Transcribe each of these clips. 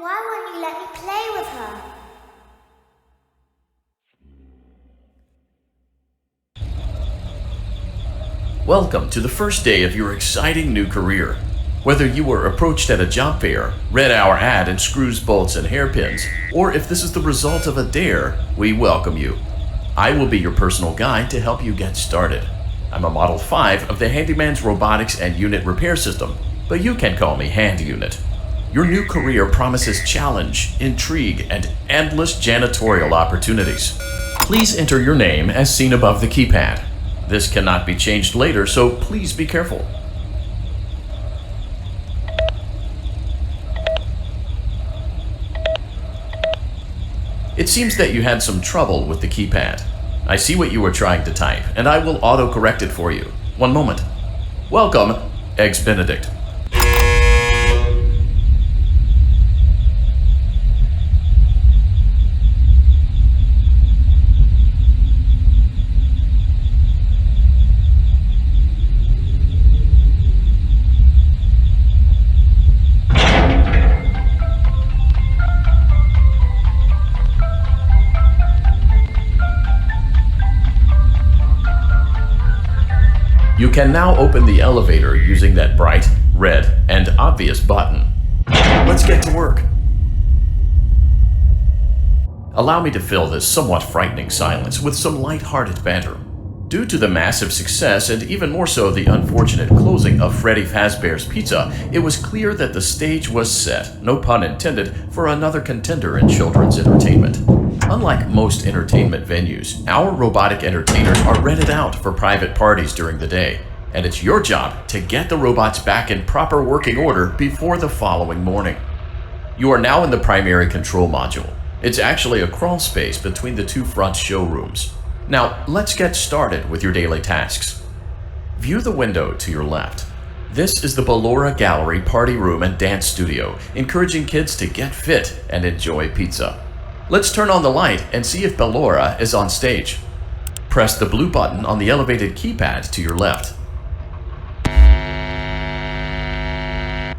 Why won't you let me play with her? Welcome to the first day of your exciting new career. Whether you were approached at a job fair, read our ad in screws, bolts, and hairpins, or if this is the result of a dare, we welcome you. I will be your personal guide to help you get started. I'm a Model 5 of the Handyman's Robotics and Unit Repair System, but you can call me Hand Unit. Your new career promises challenge, intrigue, and endless janitorial opportunities. Please enter your name as seen above the keypad. This cannot be changed later, so please be careful. It seems that you had some trouble with the keypad. I see what you were trying to type, and I will auto-correct it for you. One moment. Welcome, Eggs Benedict. You can now open the elevator using that bright, red, and obvious button. Let's get to work. Allow me to fill this somewhat frightening silence with some light-hearted banter. Due to the massive success, and even more so the unfortunate closing of Freddy Fazbear's Pizza, it was clear that the stage was set, no pun intended, for another contender in children's entertainment. Unlike most entertainment venues, our robotic entertainers are rented out for private parties during the day, and it's your job to get the robots back in proper working order before the following morning. You are now in the primary control module. It's actually a crawl space between the two front showrooms. Now, let's get started with your daily tasks. View the window to your left. This is the Ballora Gallery Party Room and Dance Studio, encouraging kids to get fit and enjoy pizza. Let's turn on the light and see if Ballora is on stage. Press the blue button on the elevated keypad to your left.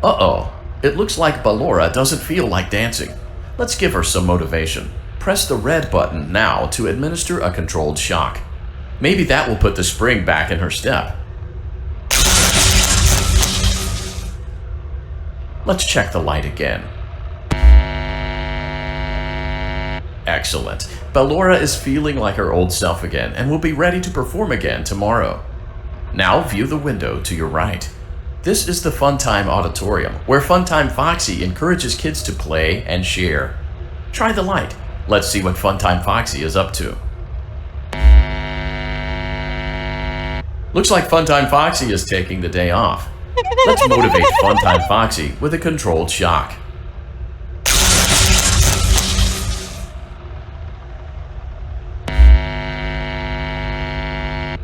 Uh-oh, it looks like Ballora doesn't feel like dancing. Let's give her some motivation. Press the red button now to administer a controlled shock. Maybe that will put the spring back in her step. Let's check the light again. Excellent. Ballora is feeling like her old self again and will be ready to perform again tomorrow. Now view the window to your right. This is the Funtime Auditorium, where Funtime Foxy encourages kids to play and share. Try the light. Let's see what Funtime Foxy is up to. Looks like Funtime Foxy is taking the day off. Let's motivate Funtime Foxy with a controlled shock.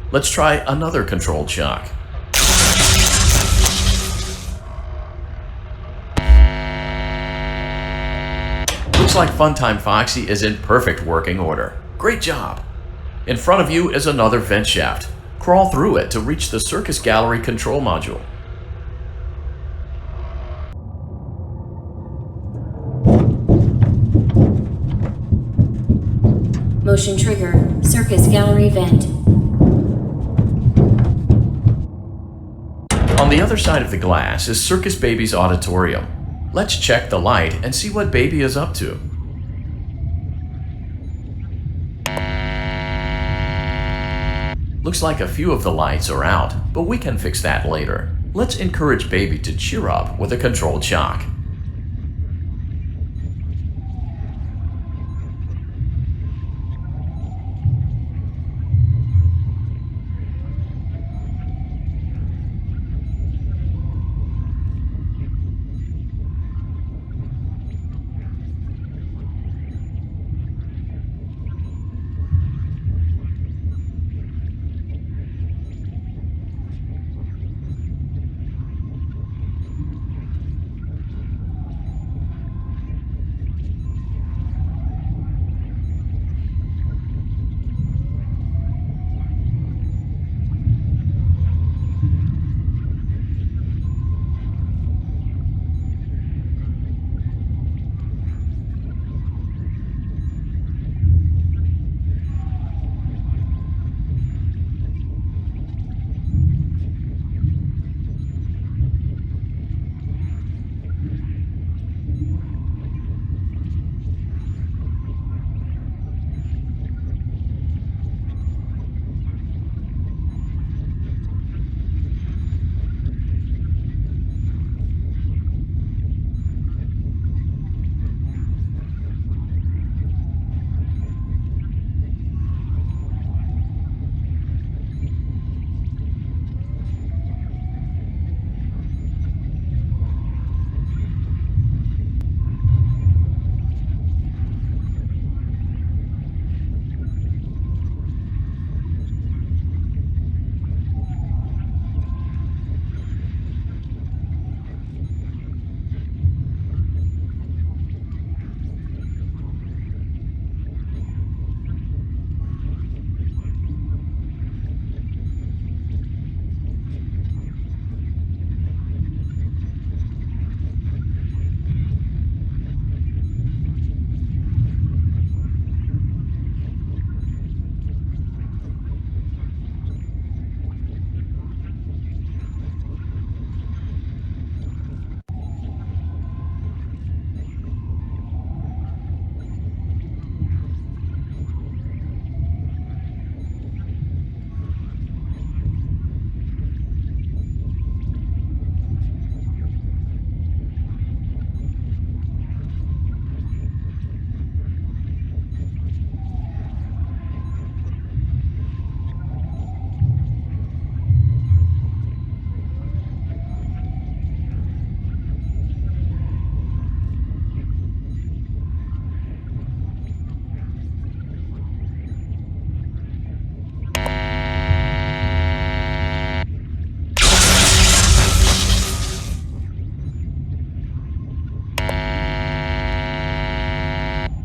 Let's try another controlled shock. Looks like Funtime Foxy is in perfect working order. Great job! In front of you is another vent shaft. Crawl through it to reach the Circus Gallery control module. Motion trigger, Circus Gallery vent. On the other side of the glass is Circus Baby's auditorium. Let's check the light and see what Baby is up to. Looks like a few of the lights are out, but we can fix that later. Let's encourage Baby to cheer up with a controlled shock.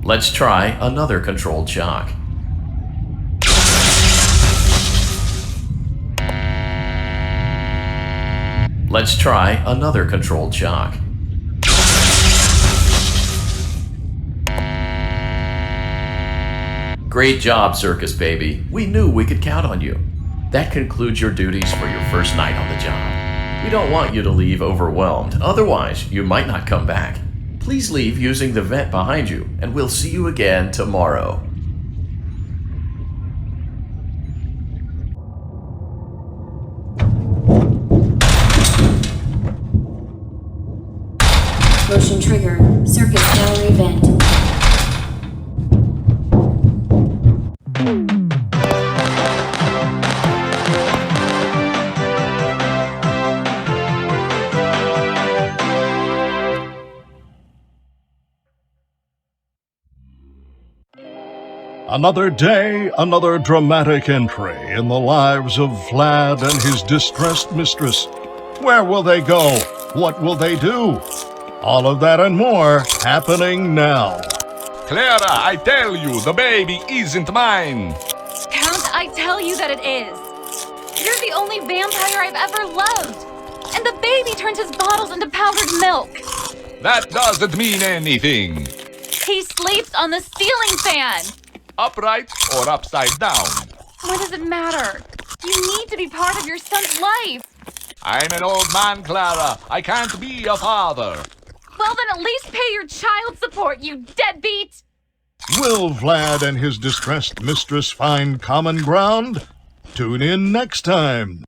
Let's try another controlled shock. Let's try another controlled shock. Great job, Circus Baby. We knew we could count on you. That concludes your duties for your first night on the job. We don't want you to leave overwhelmed, otherwise you might not come back. Please leave using the vent behind you, and we'll see you again tomorrow. Motion trigger. Circus gallery vent. Another day, another dramatic entry in the lives of Vlad and his distressed mistress. Where will they go? What will they do? All of that and more happening now. Clara, I tell you, the baby isn't mine. Count, I tell you that it is. You're the only vampire I've ever loved. And the baby turns his bottles into powdered milk. That doesn't mean anything. He sleeps on the ceiling fan. Upright or upside down? What does it matter? You need to be part of your son's life. I'm an old man, Clara. I can't be a father. Well, then at least pay your child support, you deadbeat! Will Vlad and his distressed mistress find common ground? Tune in next time.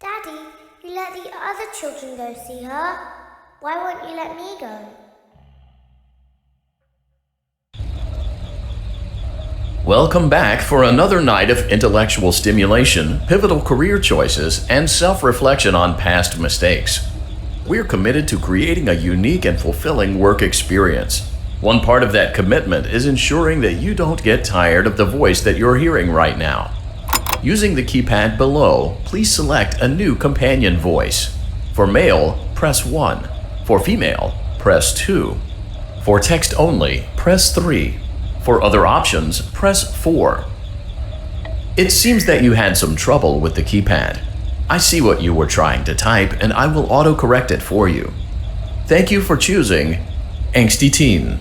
Daddy, you let the other children go see her. Why won't you let me go? Welcome back for another night of intellectual stimulation, pivotal career choices, and self-reflection on past mistakes. We're committed to creating a unique and fulfilling work experience. One part of that commitment is ensuring that you don't get tired of the voice that you're hearing right now. Using the keypad below, please select a new companion voice. For male, press 1. For female, press 2. For text only, press 3. For other options, press 4. It seems that you had some trouble with the keypad. I see what you were trying to type, and I will autocorrect it for you. Thank you for choosing Angsty Teen.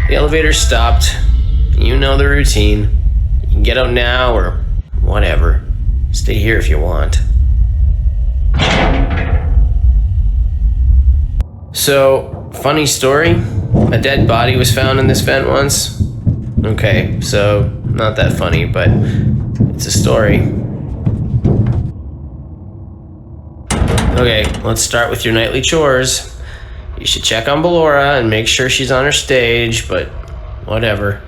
The elevator stopped. You know the routine. You can get out now or whatever. Stay here if you want. So, funny story. A dead body was found in this vent once. Okay, so not that funny, but it's a story. Okay, let's start with your nightly chores. You should check on Ballora and make sure she's on her stage, but whatever.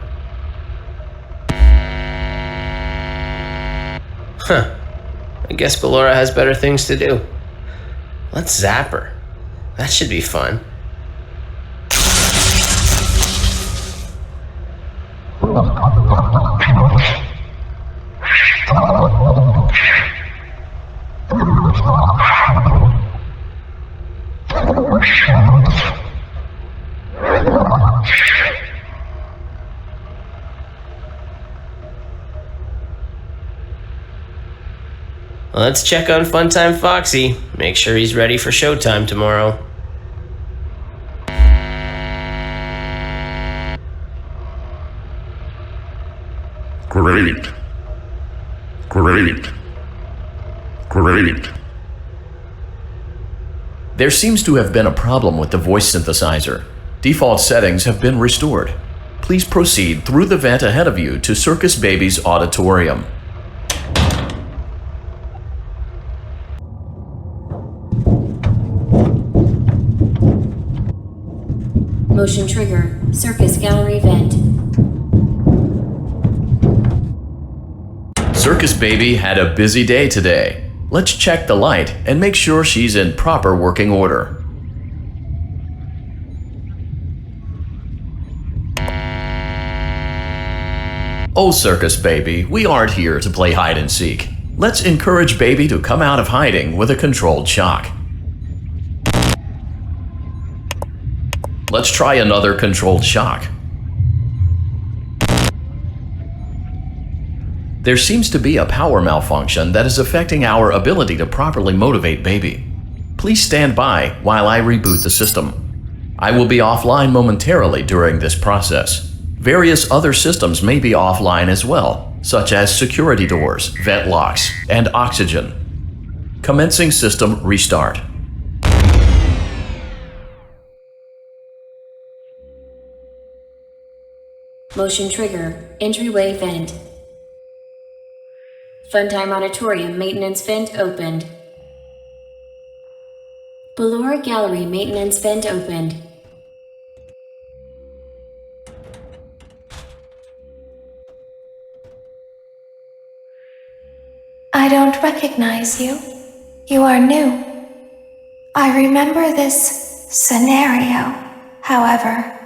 Huh. I guess Ballora has better things to do. Let's zap her. That should be fun. Let's check on Funtime Foxy. Make sure he's ready for showtime tomorrow. Great. Great. Great. There seems to have been a problem with the voice synthesizer. Default settings have been restored. Please proceed through the vent ahead of you to Circus Baby's auditorium. Motion trigger. Circus gallery vent. Circus Baby had a busy day today. Let's check the light and make sure she's in proper working order. Oh, Circus Baby, we aren't here to play hide and seek. Let's encourage Baby to come out of hiding with a controlled shock. Let's try another controlled shock. There seems to be a power malfunction that is affecting our ability to properly motivate Baby. Please stand by while I reboot the system. I will be offline momentarily during this process. Various other systems may be offline as well, such as security doors, vent locks, and oxygen. Commencing system restart. Motion trigger. Entryway vent. Funtime Auditorium maintenance vent opened. Ballora Gallery maintenance vent opened. I don't recognize you. You are new. I remember this scenario, however.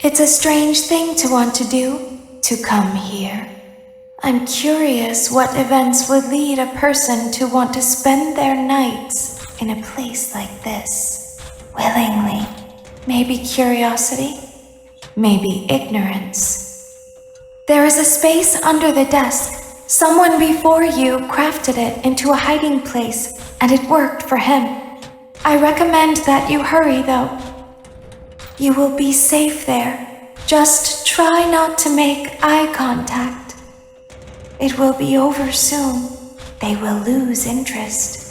It's a strange thing to want to do, to come here. I'm curious what events would lead a person to want to spend their nights in a place like this. Willingly. Maybe curiosity, maybe ignorance. There is a space under the desk. Someone before you crafted it into a hiding place, and it worked for him. I recommend that you hurry, though. You will be safe there. Just try not to make eye contact. It will be over soon. They will lose interest.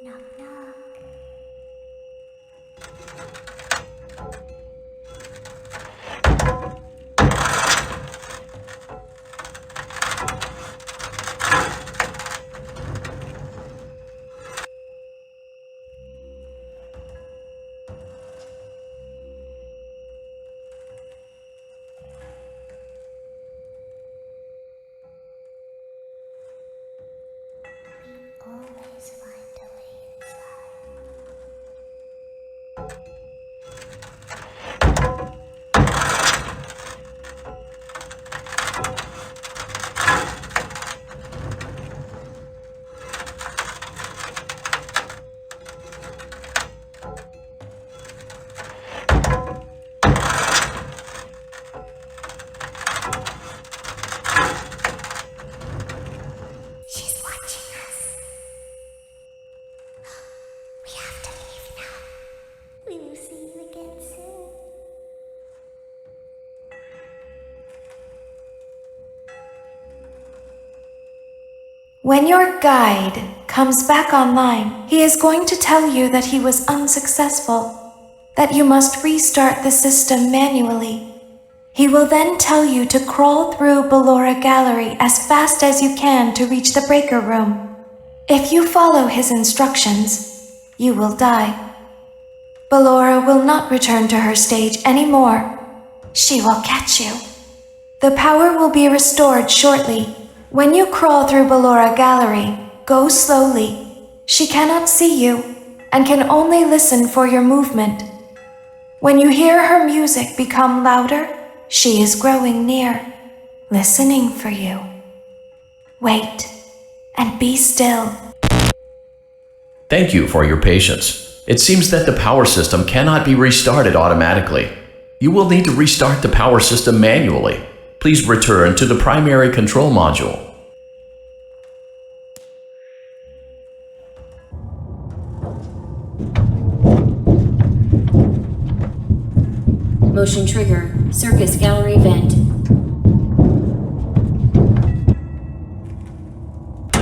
Knock, knock. Always find a way inside. She's watching us. We have to leave now. We will see you again soon. When your guide comes back online, he is going to tell you that he was unsuccessful, that you must restart the system manually. He will then tell you to crawl through Ballora Gallery as fast as you can to reach the breaker room. If you follow his instructions, you will die. Ballora will not return to her stage anymore. She will catch you. The power will be restored shortly. When you crawl through Ballora Gallery, go slowly. She cannot see you and can only listen for your movement. When you hear her music become louder, she is growing near, listening for you. Wait and be still. Thank you for your patience. It seems that the power system cannot be restarted automatically. You will need to restart the power system manually. Please return to the primary control module. Motion trigger. Circus gallery vent.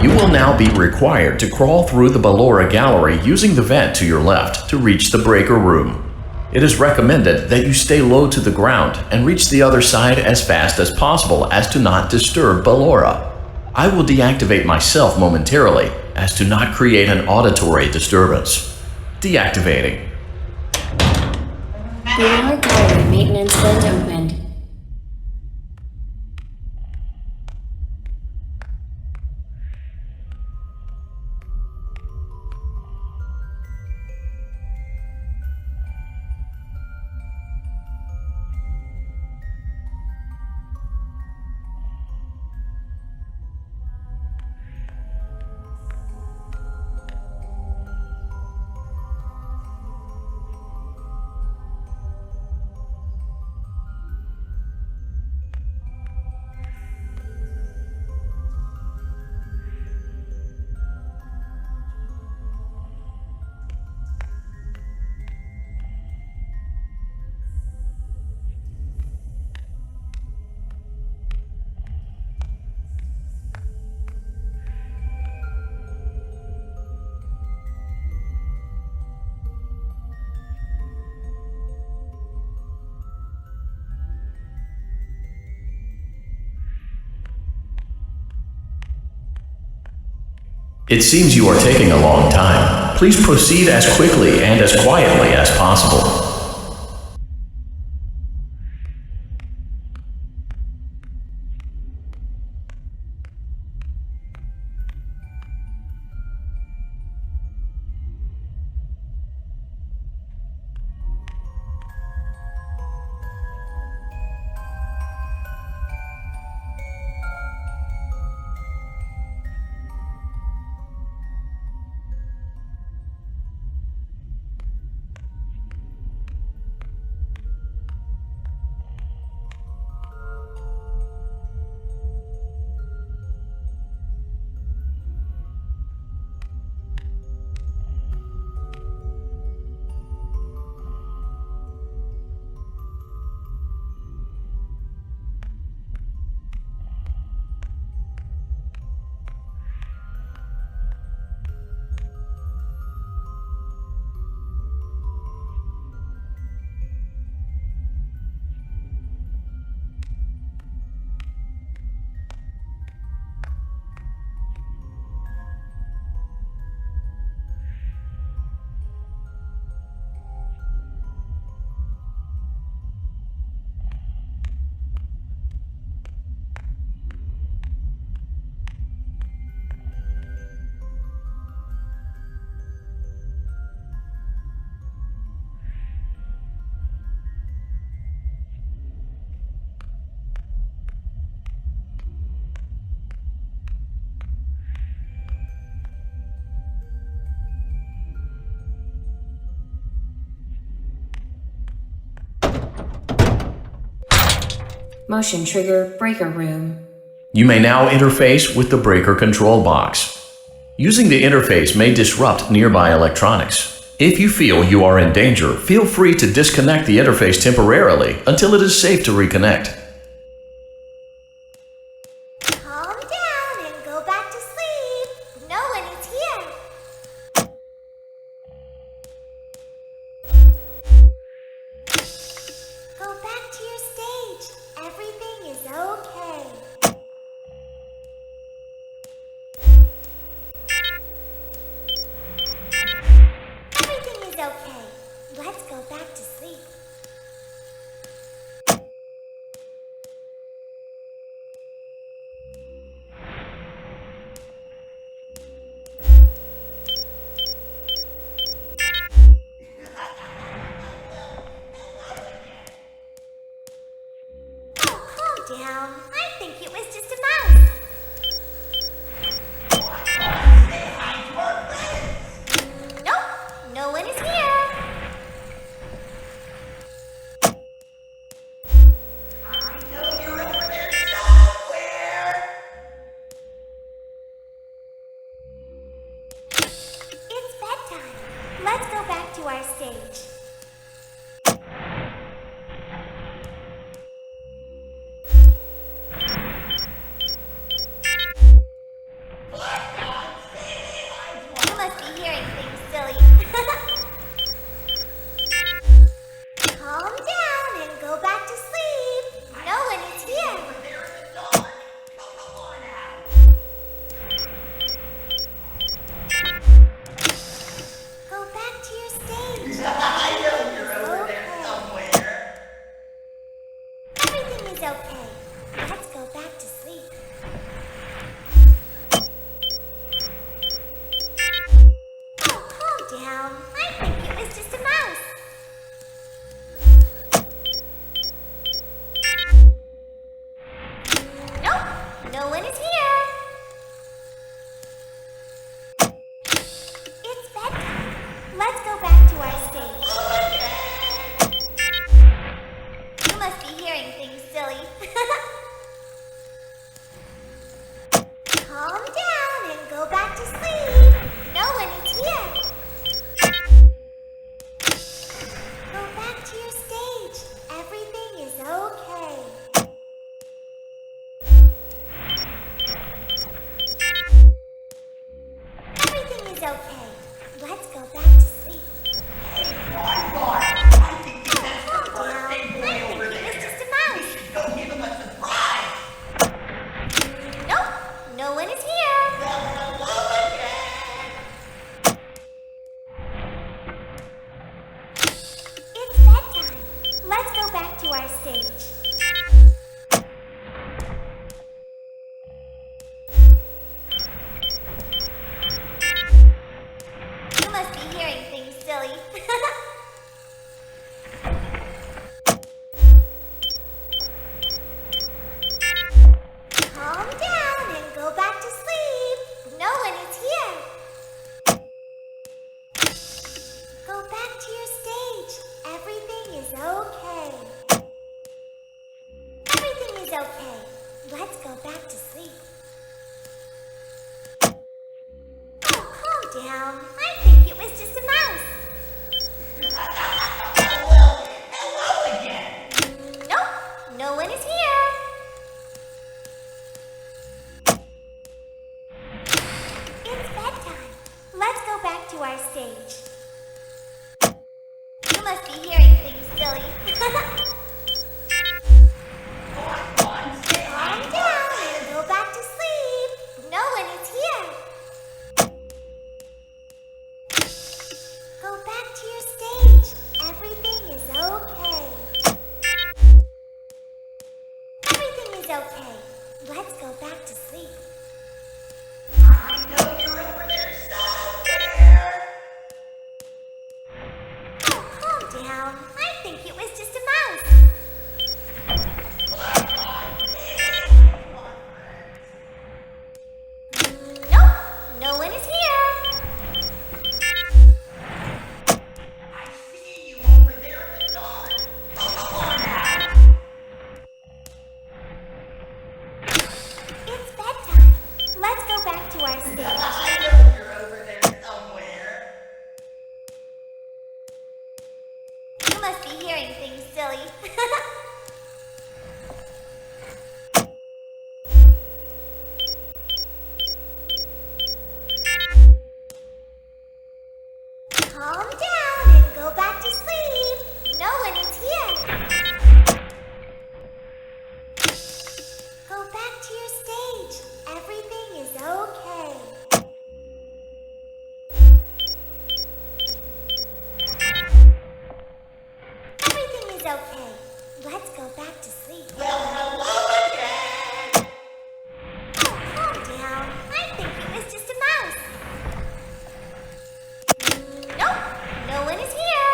You will now be required to crawl through the Ballora Gallery using the vent to your left to reach the breaker room. It is recommended that you stay low to the ground and reach the other side as fast as possible as to not disturb Ballora. I will deactivate myself momentarily as to not create an auditory disturbance. Deactivating. Ballora gallery maintenance vent opened. It seems you are taking a long time. Please proceed as quickly and as quietly as possible. Motion trigger breaker room. You may now interface with the breaker control box. Using the interface may disrupt nearby electronics. If you feel you are in danger, feel free to disconnect the interface temporarily until it is safe to reconnect. Calm down and go back to sleep. No one is here. to our stage. You must be hearing things, silly. Calm down and go back to sleep. No one is here. Go back to your stage. I know you're over there somewhere. Everything is okay. Let's go back to sleep. Oh, calm down. I think it was just a mouse. Nope, no one is here. It's bedtime. Let's go back to our stage. You must be hearing things, silly. Calm down and go back to sleep. No one is here. Go back to your stage. Everything is okay. Everything is okay. Let's go back to sleep. Calm down. I think it was just a mouse. Go give him a surprise! Nope, no one is here. It's bedtime. Let's go back to our stage. You must be hearing things, silly. Calm down and go back to sleep. No one is here. Go back to your stage. Everything is okay. Everything is okay. Let's go back to sleep. Oh, calm down. I think it was just a mouse. Hello again! Nope, no one is here. It's bedtime. Let's go back to our stage. You must be hearing things, silly. Calm down and go back to sleep. No one is here. Go back to your stage. Everything is okay. Everything is okay. Let's go back to sleep. I know you're over there somewhere! Oh, calm down. I think it was just a mouse. Nope, no one is here. I see you over there in the dark! Come on now! It's bedtime. Let's go back to our stage. I know you're over there somewhere! You must be hearing things, silly. Calm down and go back to sleep. No one is here. Go back to your stage. Everything is okay. Everything is okay. Let's go back to sleep. Well, hello again! Oh, calm down. I think it was just a mouse. Nope, no one is here.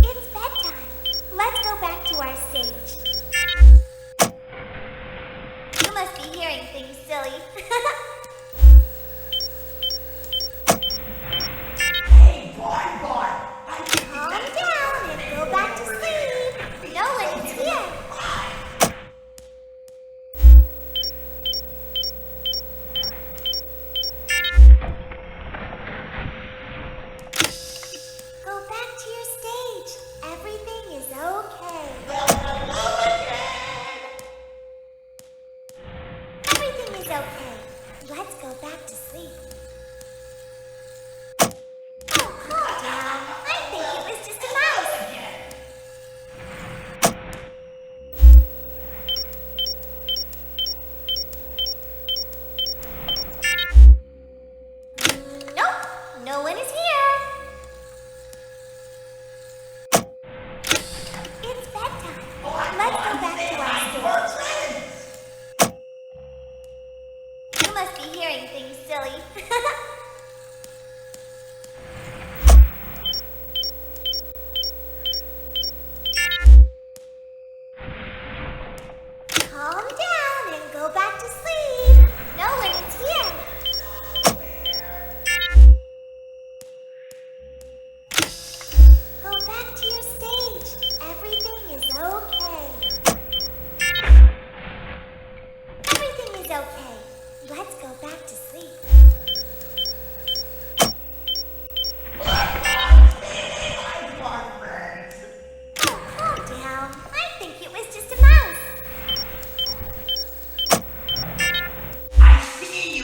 It's bedtime. Let's go back to our stage. You must be hearing things, silly. Hey, Barn! I think Calm down and go back to sleep. No one is here.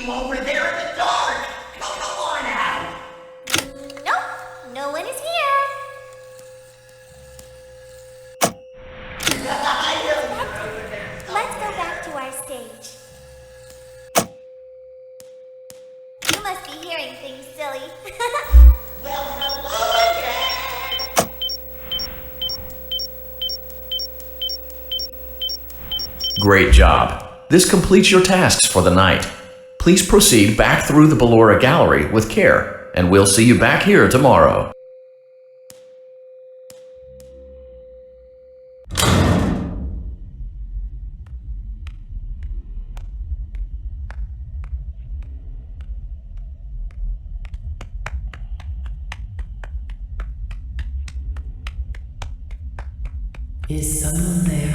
you over there in the dark. Come on out. Nope, no one is here. Let's go back to our stage. You must be hearing things, silly. Well, hello again. Great job. This completes your tasks for the night. Please proceed back through the Ballora Gallery with care, and we'll see you back here tomorrow. Is someone there?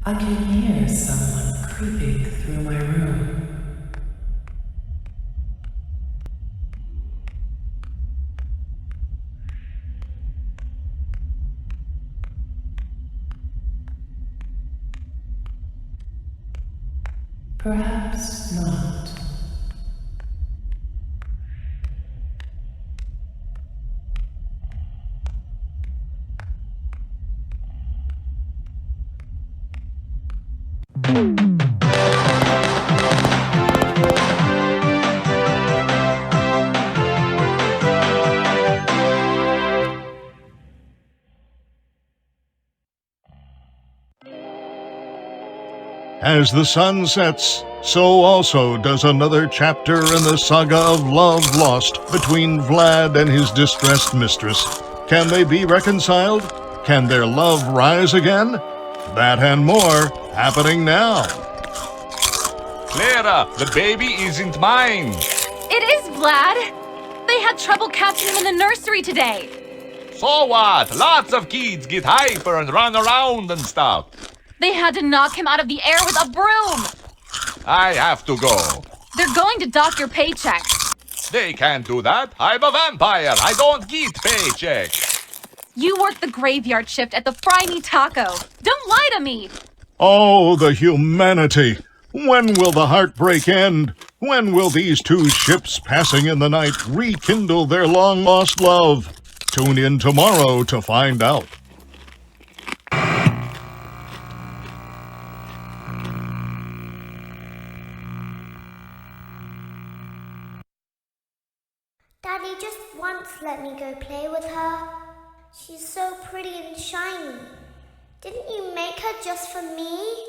I can hear someone creeping through my room. Perhaps not. As the sun sets, so also does another chapter in the saga of love lost between Vlad and his distressed mistress. Can they be reconciled? Can their love rise again? That and more happening now. Clara, the baby isn't mine. It is, Vlad. They had trouble catching him in the nursery today. So what? Lots of kids get hyper and run around and stuff. They had to knock him out of the air with a broom. I have to go. They're going to dock your paycheck. They can't do that. I'm a vampire. I don't get paycheck. You work the graveyard shift at the Fry Me Taco. Don't lie to me. Oh, the humanity! When will the heartbreak end? When will these two ships passing in the night rekindle their long-lost love? Tune in tomorrow to find out. Daddy just once let me go play with her. She's so pretty and shiny. Didn't you make her just for me?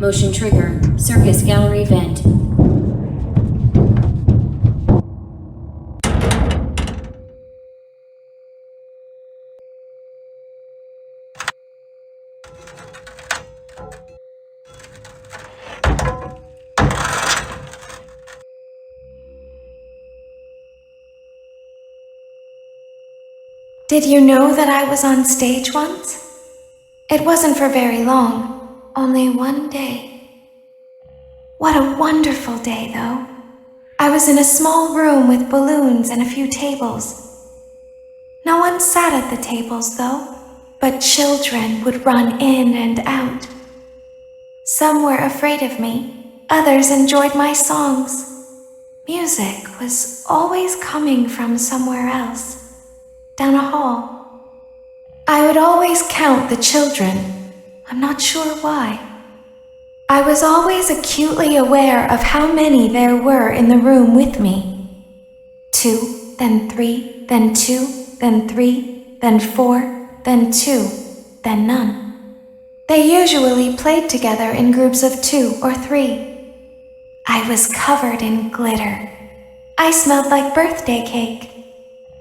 Motion trigger. Circus gallery vent. Did you know that I was on stage once? It wasn't for very long, only one day. What a wonderful day, though. I was in a small room with balloons and a few tables. No one sat at the tables, though, but children would run in and out. Some were afraid of me, others enjoyed my songs. Music was always coming from somewhere else. Down a hall. I would always count the children. I'm not sure why. I was always acutely aware of how many there were in the room with me. 2, then 3, then 2, then 3, then 4, then 2, then none. They usually played together in groups of 2 or 3. I was covered in glitter. I smelled like birthday cake.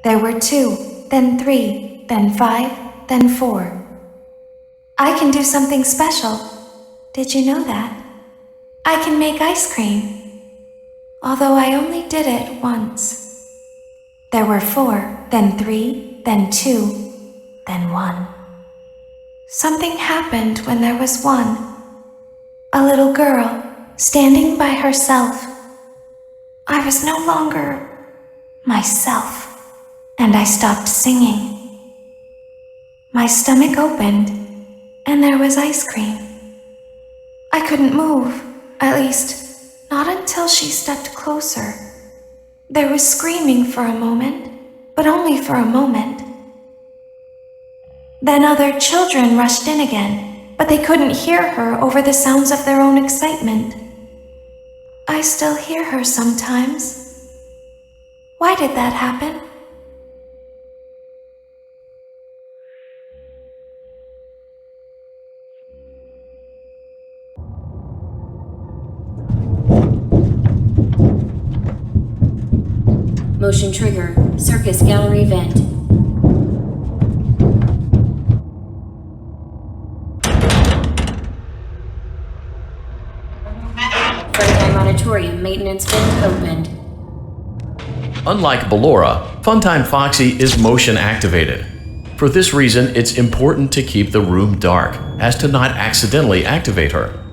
There were 2. Then 3, then 5, then 4. I can do something special. Did you know that? I can make ice cream. Although I only did it once. There were 4, then 3, then 2, then 1. Something happened when there was one. A little girl, standing by herself. I was no longer myself, and I stopped singing. My stomach opened, and there was ice cream. I couldn't move, at least, not until she stepped closer. There was screaming for a moment, but only for a moment. Then other children rushed in again, but they couldn't hear her over the sounds of their own excitement. I still hear her sometimes. Why did that happen? Motion trigger. Circus gallery vent. Freddy Monitorium maintenance vent opened. Unlike Ballora, Funtime Foxy is motion activated. For this reason, it's important to keep the room dark, as to not accidentally activate her.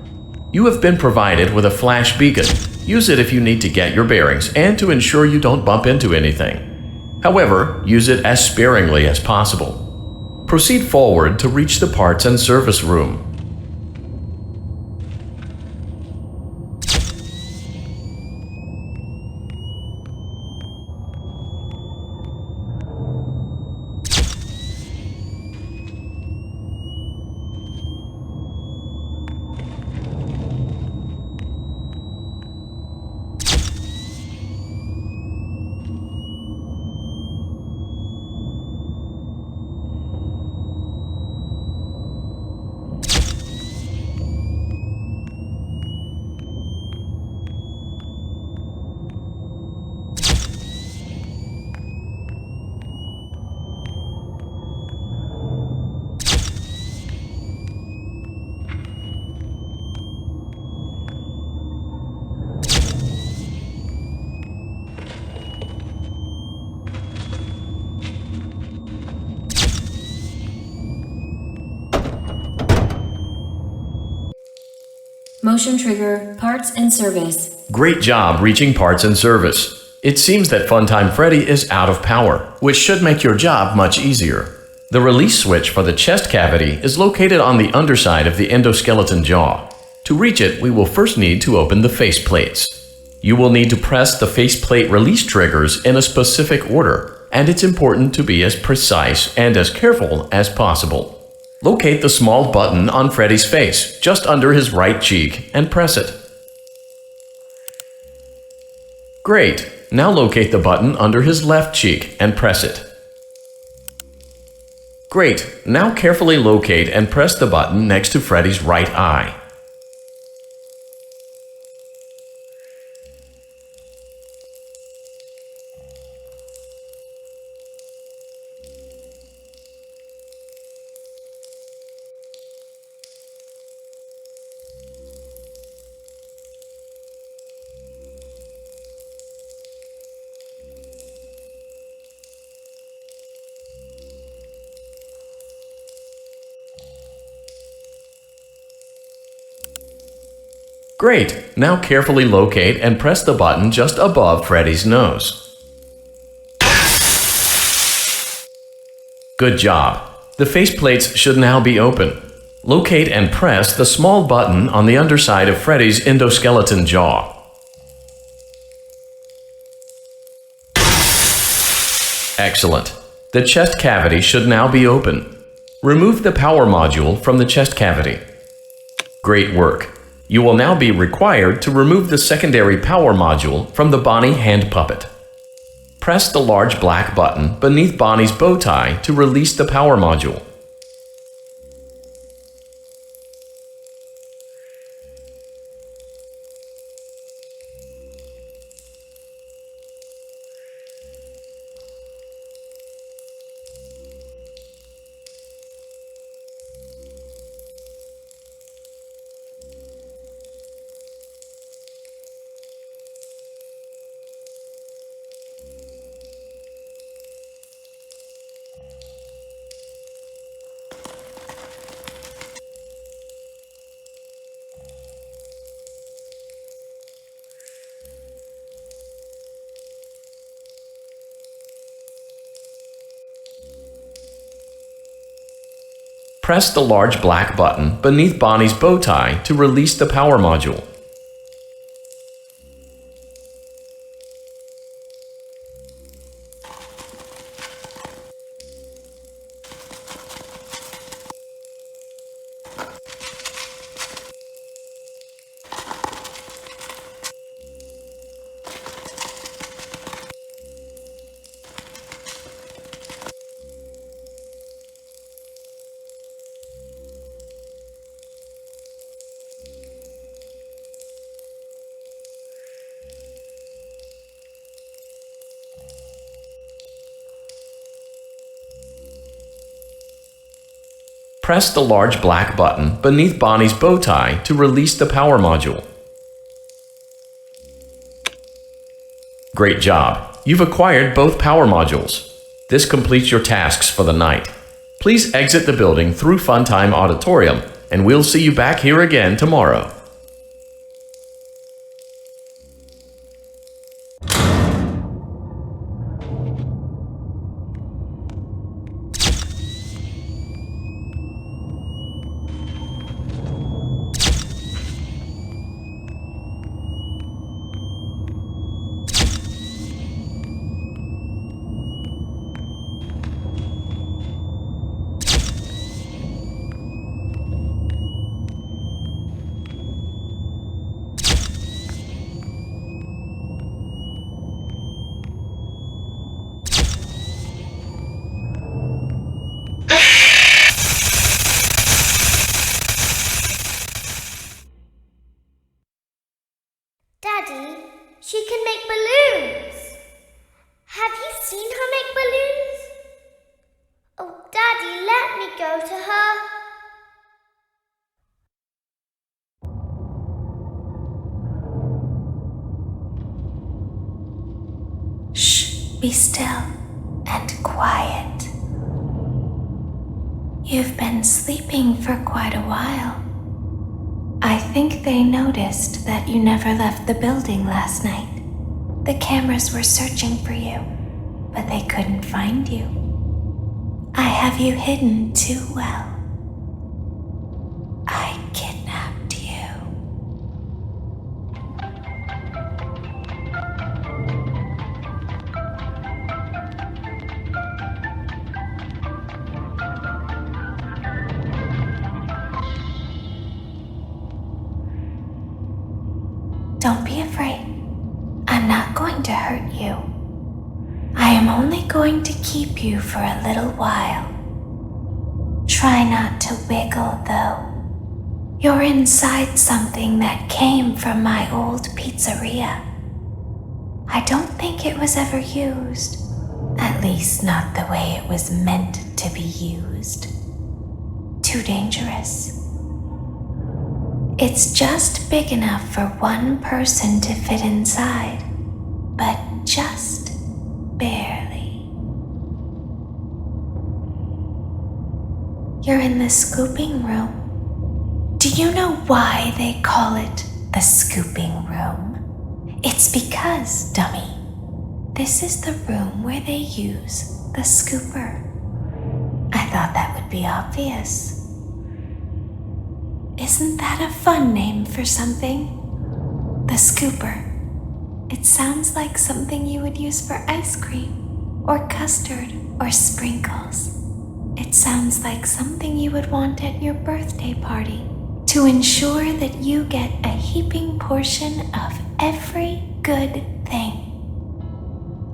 You have been provided with a flash beacon. Use it if you need to get your bearings and to ensure you don't bump into anything. However, use it as sparingly as possible. Proceed forward to reach the parts and service room. Motion trigger. Parts and service. Great job reaching parts and service. It seems that Funtime Freddy is out of power, which should make your job much easier. The release switch for the chest cavity is located on the underside of the endoskeleton jaw. To reach it, we will first need to open the face plates. You will need to press the faceplate release triggers in a specific order, and it's important to be as precise and as careful as possible. Locate the small button on Freddy's face, just under his right cheek, and press it. Great! Now locate the button under his left cheek and press it. Great! Now carefully locate and press the button next to Freddy's right eye. Great! Now carefully locate and press the button just above Freddy's nose. Good job! The faceplates should now be open. Locate and press the small button on the underside of Freddy's endoskeleton jaw. Excellent! The chest cavity should now be open. Remove the power module from the chest cavity. Great work! You will now be required to remove the secondary power module from the Bonnie hand puppet. Press the large black button beneath Bonnie's bow tie to release the power module. Press the large black button beneath Bonnie's bow tie to release the power module. Press the large black button beneath Bonnie's bow tie to release the power module. Great job! You've acquired both power modules. This completes your tasks for the night. Please exit the building through Funtime Auditorium, and we'll see you back here again tomorrow. Daddy, she can make balloons. Have you seen her make balloons? Oh, Daddy, let me go to her. Shh, be still and quiet. You've been sleeping for quite a while. I think they noticed that you never left the building last night. The cameras were searching for you, but they couldn't find you. I have you hidden too well. I kidnapped you. Don't be afraid. I'm not going to hurt you. I am only going to keep you for a little while. Try not to wiggle, though. You're inside something that came from my old pizzeria. I don't think it was ever used. At least not the way it was meant to be used. Too dangerous. It's just big enough for one person to fit inside, but just barely. You're in the scooping room. Do you know why they call it the scooping room? It's because, dummy, this is the room where they use the scooper. I thought that would be obvious. Isn't that a fun name for something? The scooper. It sounds like something you would use for ice cream, or custard, or sprinkles. It sounds like something you would want at your birthday party to ensure that you get a heaping portion of every good thing.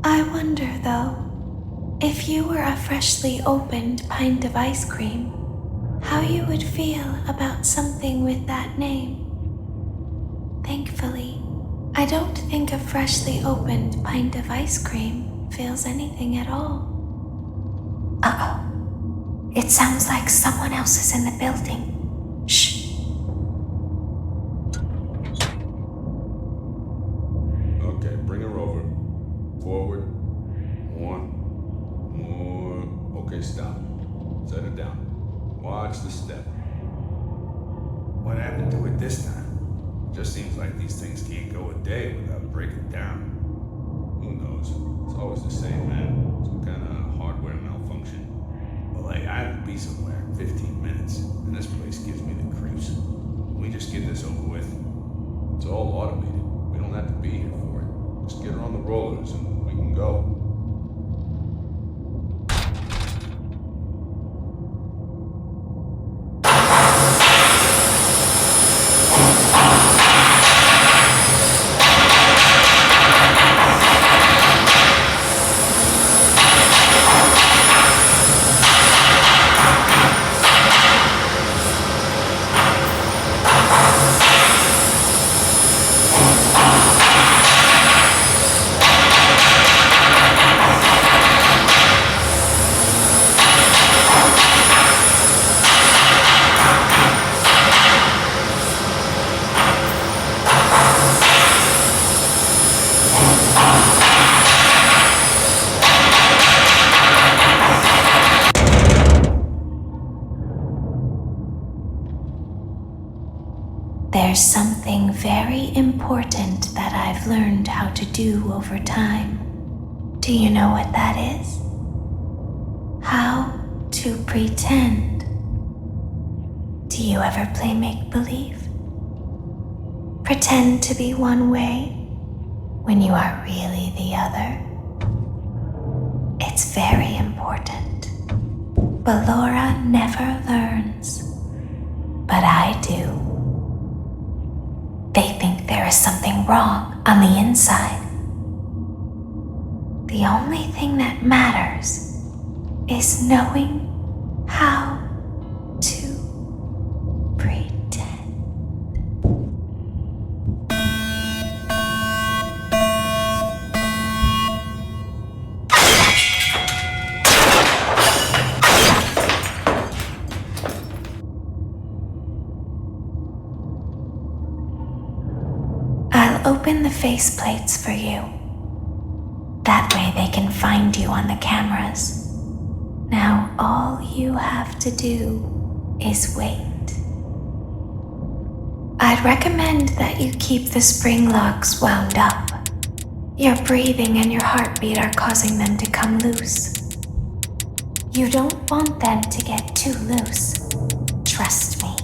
I wonder, though, if you were a freshly opened pint of ice cream, how you would feel about something with that name. Thankfully, I don't think a freshly opened pint of ice cream feels anything at all. Uh-oh. It sounds like someone else is in the building. Shh. Okay, bring her over. Forward. One. More. Okay, stop. Set it down. Watch the step. What happened to it this time? Just seems like these things can't go a day without breaking down. Who knows? It's always the same, man. Some kind of hardware malfunction. Well, hey, I have to be somewhere in 15 minutes, and this place gives me the creeps. Can we just get this over with? It's all automated. We don't have to be here for it. Just get her on the rollers and we can go. There's something very important that I've learned how to do over time. Do you know what that is? How to pretend. Do you ever play make-believe? Pretend to be one way when you are really the other. It's very important. But Laura never learns. But I do. They think there is something wrong on the inside. The only thing that matters is knowing how to pretend. I'll open the faceplates for you. That way they can find you on the cameras. Now all you have to do is wait. I'd recommend that you keep the spring locks wound up. Your breathing and your heartbeat are causing them to come loose. You don't want them to get too loose. Trust me.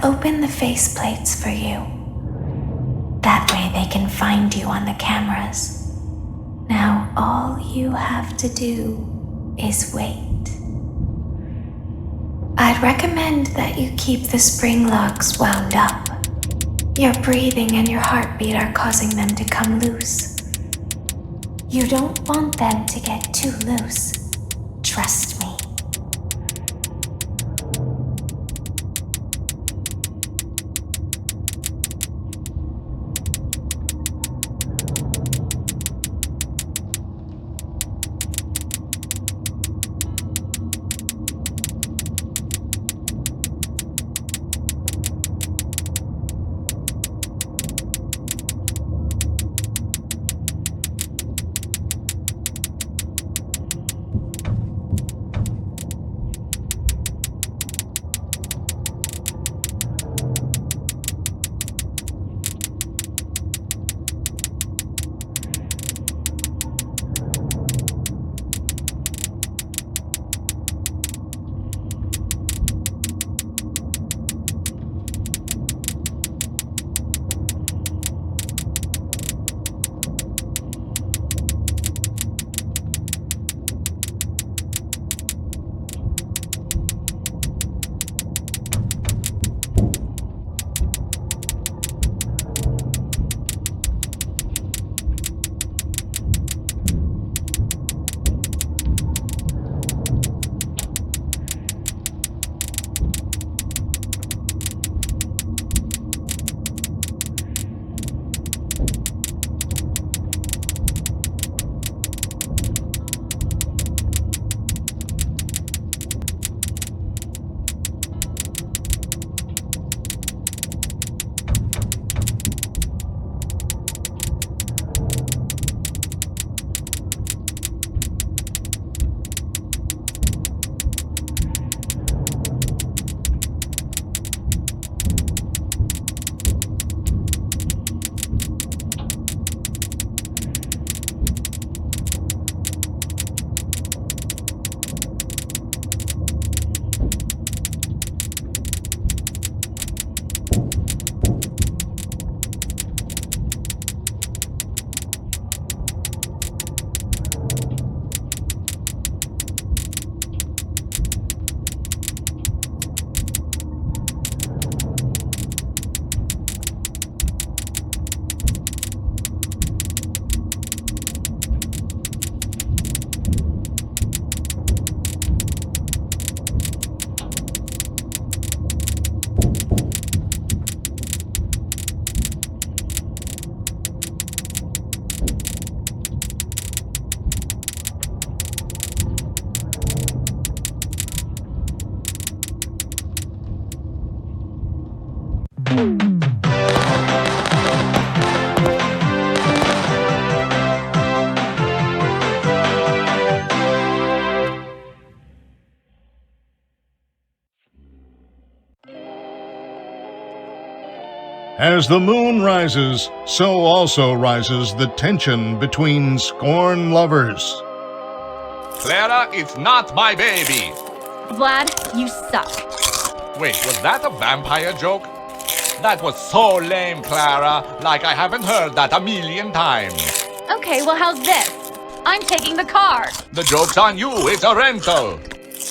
I'll open the faceplates for you. That way they can find you on the cameras. Now all you have to do is wait. I'd recommend that you keep the spring locks wound up. Your breathing and your heartbeat are causing them to come loose. You don't want them to get too loose. Trust me. As the moon rises, so also rises the tension between scorn lovers. Clara, it's not my baby. Vlad, you suck. Wait, was that a vampire joke? That was so lame, Clara. Like I haven't heard that a million times. Okay, well, how's this? I'm taking the car. The joke's on you. It's a rental.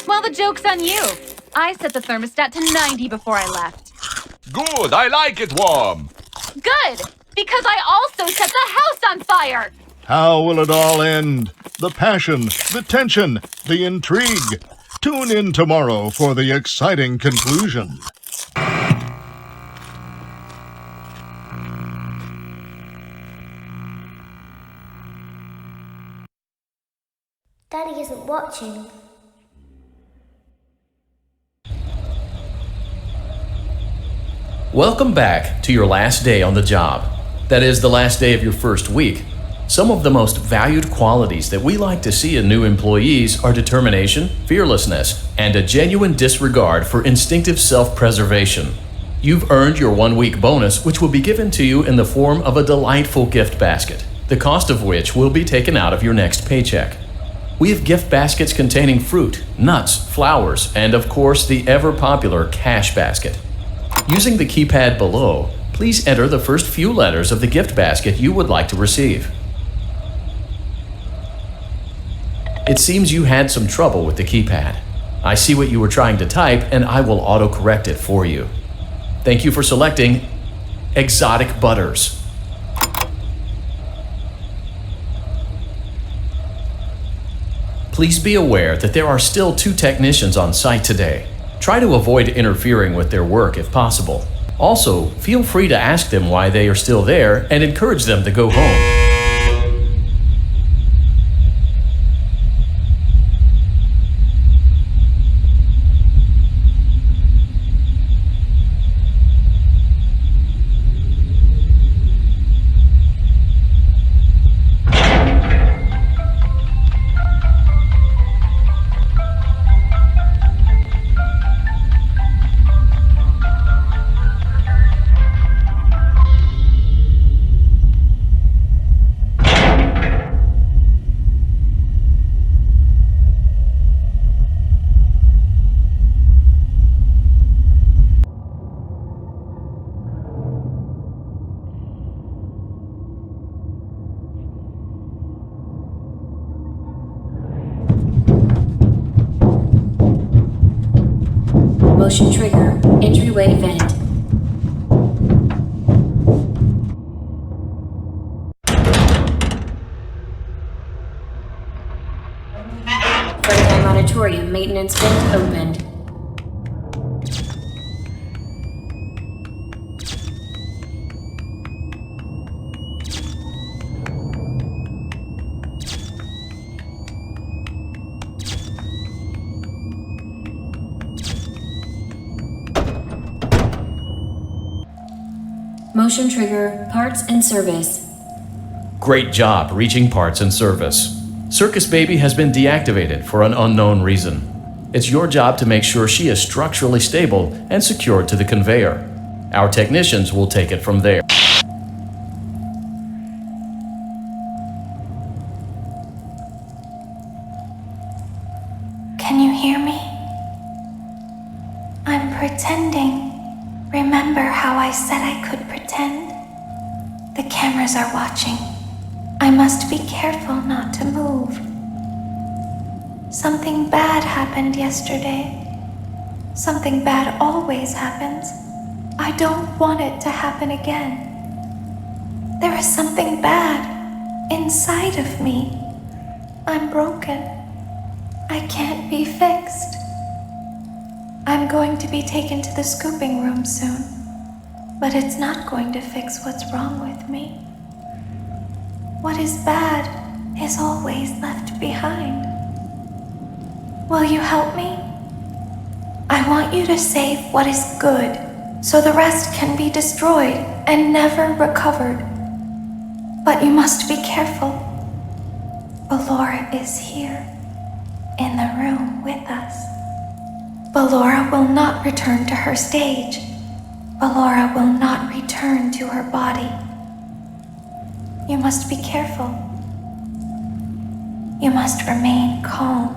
Well, the joke's on you. I set the thermostat to 90 before I left. Good, I like it warm. Good, because I also set the house on fire. How will it all end? The passion, the tension, the intrigue. Tune in tomorrow for the exciting conclusion. Daddy isn't watching. Welcome back to your last day on the job. That is, the last day of your first week. Some of the most valued qualities that we like to see in new employees are determination, fearlessness, and a genuine disregard for instinctive self-preservation. You've earned your 1-week bonus, which will be given to you in the form of a delightful gift basket, the cost of which will be taken out of your next paycheck. We have gift baskets containing fruit, nuts, flowers, and of course the ever-popular cash basket. Using the keypad below, please enter the first few letters of the gift basket you would like to receive. It seems you had some trouble with the keypad. I see what you were trying to type, and I will autocorrect it for you. Thank you for selecting Exotic Butters. Please be aware that there are still 2 technicians on site today. Try to avoid interfering with their work if possible. Also, feel free to ask them why they are still there and encourage them to go home. Motion trigger. Entryway vent. Freddy Auditorium maintenance vent opened. Motion trigger, parts and service. Great job reaching parts and service. Circus Baby has been deactivated for an unknown reason. It's your job to make sure she is structurally stable and secured to the conveyor. Our technicians will take it from there. Can you hear me? I'm pretending. Remember how I said I could pretend? The cameras are watching. I must be careful not to move. Something bad happened yesterday. Something bad always happens. I don't want it to happen again. There is something bad inside of me. I'm broken. I can't be fixed. I'm going to be taken to the scooping room soon, but it's not going to fix what's wrong with me. What is bad is always left behind. Will you help me? I want you to save what is good, so the rest can be destroyed and never recovered. But you must be careful. Ballora is here, in the room with us. Ballora will not return to her stage. Ballora will not return to her body. You must be careful. You must remain calm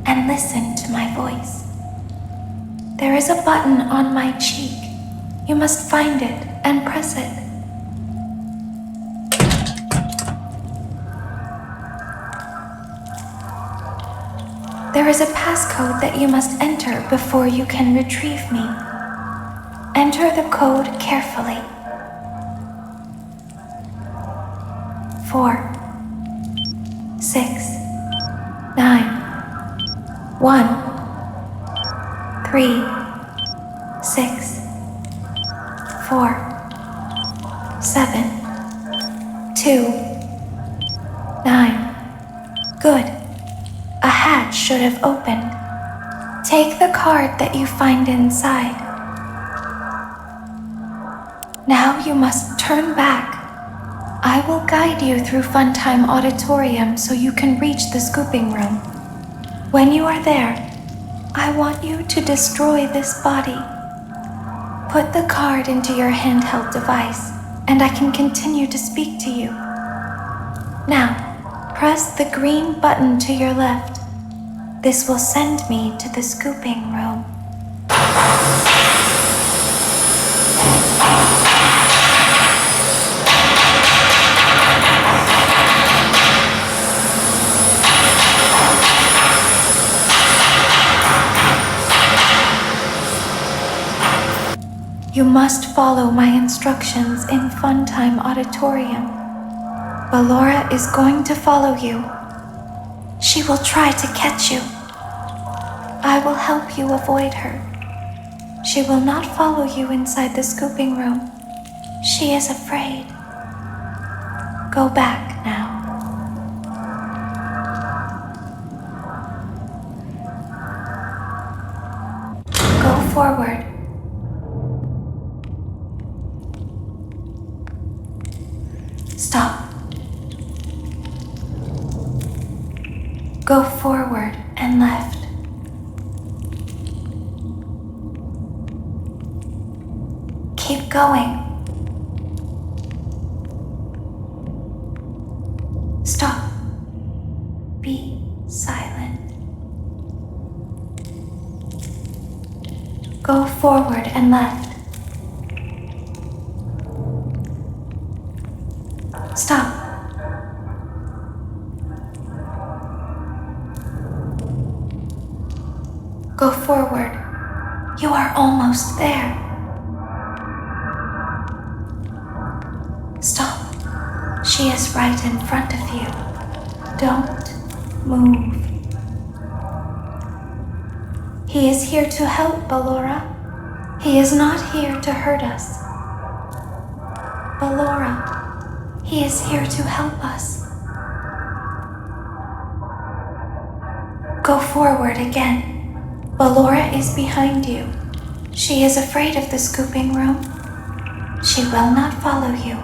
and listen to my voice. There is a button on my cheek. You must find it and press it. There is a passcode that you must enter before you can retrieve me. Enter the code carefully. 4, 6, 9, 1, 3, 6, 4, 7, 2, 9. Good. A hatch should have opened. Take the card that you find inside. Now you must turn back. I will guide you through Funtime Auditorium so you can reach the scooping room. When you are there, I want you to destroy this body. Put the card into your handheld device, and I can continue to speak to you. Now, press the green button to your left. This will send me to the scooping room. You must follow my instructions in Funtime Auditorium. Ballora is going to follow you. She will try to catch you. I will help you avoid her. She will not follow you inside the scooping room. She is afraid. Go back now. Go forward. Stop. Go forward and left. Keep going. Stop. Be silent. Go forward and left. Stop. Go forward. You are almost there. Stop. She is right in front of you. Don't move. He is here to help, Ballora. He is not here to hurt us. Ballora, he is here to help us. Go forward again. Ballora is behind you. She is afraid of the scooping room. She will not follow you.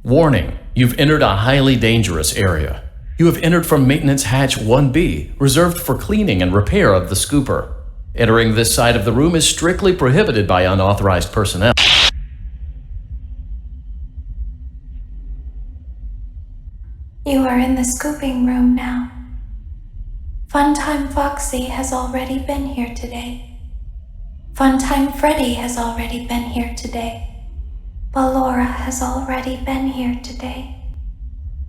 Warning, you've entered a highly dangerous area. You have entered from Maintenance Hatch 1B, reserved for cleaning and repair of the scooper. Entering this side of the room is strictly prohibited by unauthorized personnel. You are in the scooping room now. Funtime Foxy has already been here today. Funtime Freddy has already been here today. Ballora has already been here today.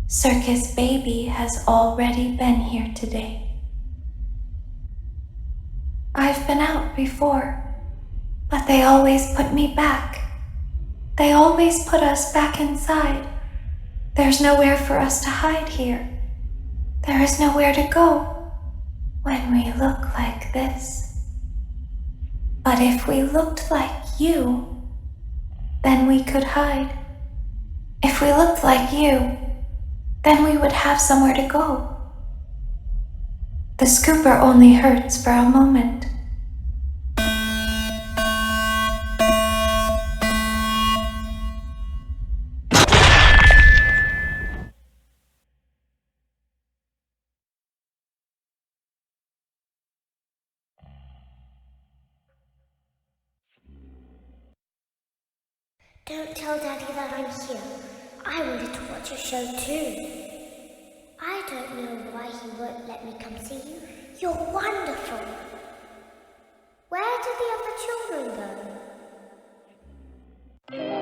Circus Baby has already been here today. I've been out before, but they always put me back. They always put us back inside. There's nowhere for us to hide here. There is nowhere to go when we look like this. But if we looked like you, then we could hide. If we looked like you, then we would have somewhere to go. The scooper only hurts for a moment. Don't tell Daddy that I'm here. I wanted to watch a show too. I don't know why he won't let me come see you. You're wonderful. Where did the other children go?